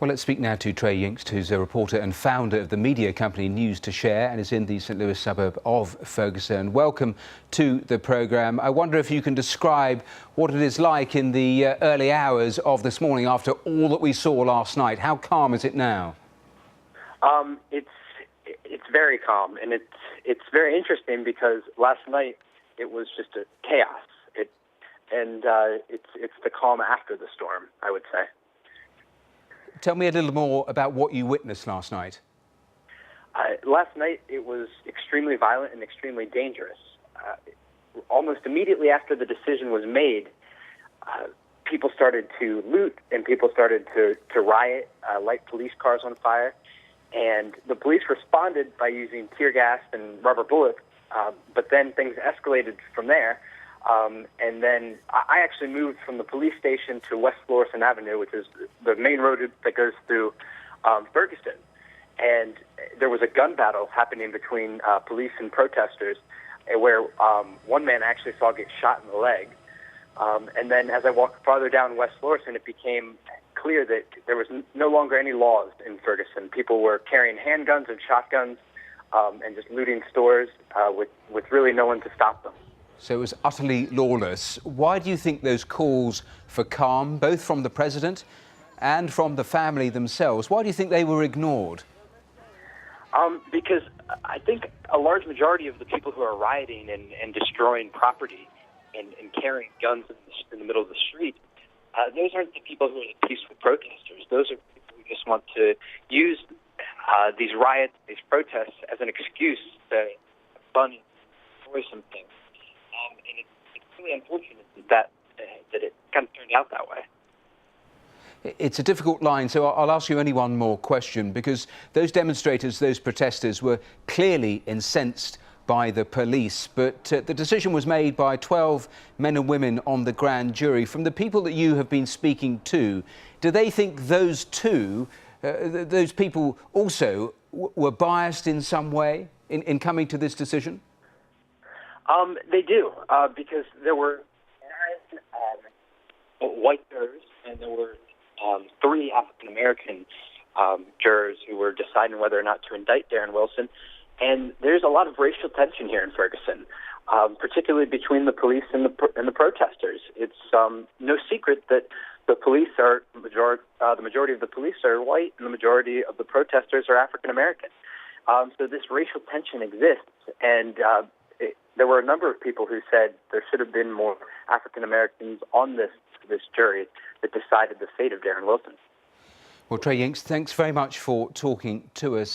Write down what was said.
Well, let's speak now to Trey Yingst, who's a reporter and founder of the media company News2Share and is in the St. Louis suburb of Ferguson. Welcome to the programme. I wonder if you can describe what it is like in the early hours of this morning after all that we saw last night. How calm is it now? It's very calm, and it's very interesting because last night it was just a chaos. It's the calm after the storm, I would say. Tell me a little more about what you witnessed last night. Last night it was extremely violent and extremely dangerous. Almost immediately after the decision was made, people started to loot and people started to riot, light police cars on fire. And the police responded by using tear gas and rubber bullets, but then things escalated from there. And then I actually moved from the police station to West Florissant Avenue, which is the main road that goes through Ferguson. And there was a gun battle happening between police and protesters, where one man I actually saw get shot in the leg. And then as I walked farther down West Florissant, it became clear that there was no longer any laws in Ferguson. People were carrying handguns and shotguns and just looting stores with really no one to stop them. So it was utterly lawless. Why do you think those calls for calm, both from the president and from the family themselves, why do you think they were ignored? Because I think a large majority of the people who are rioting and destroying property and carrying guns in the middle of the street, those aren't the people who are the peaceful protesters. Those are people who just want to use these riots, these protests, as an excuse to fund and destroy some things. And it's really unfortunate that it kind of turned out that way. It's a difficult line, so I'll ask you only one more question, because those demonstrators, those protesters were clearly incensed by the police, but the decision was made by 12 men and women on the grand jury. From the people that you have been speaking to, do they think those people also were biased in some way in coming to this decision? They do, because there were 9 white jurors and there were 3 African-American jurors who were deciding whether or not to indict Darren Wilson. And there's a lot of racial tension here in Ferguson, particularly between the police and the protesters. It's no secret that the police are the majority of the police are white, and the majority of the protesters are African-American. So this racial tension exists, and there were a number of people who said there should have been more African-Americans on this jury that decided the fate of Darren Wilson. Well, Trey Yingst, thanks very much for talking to us.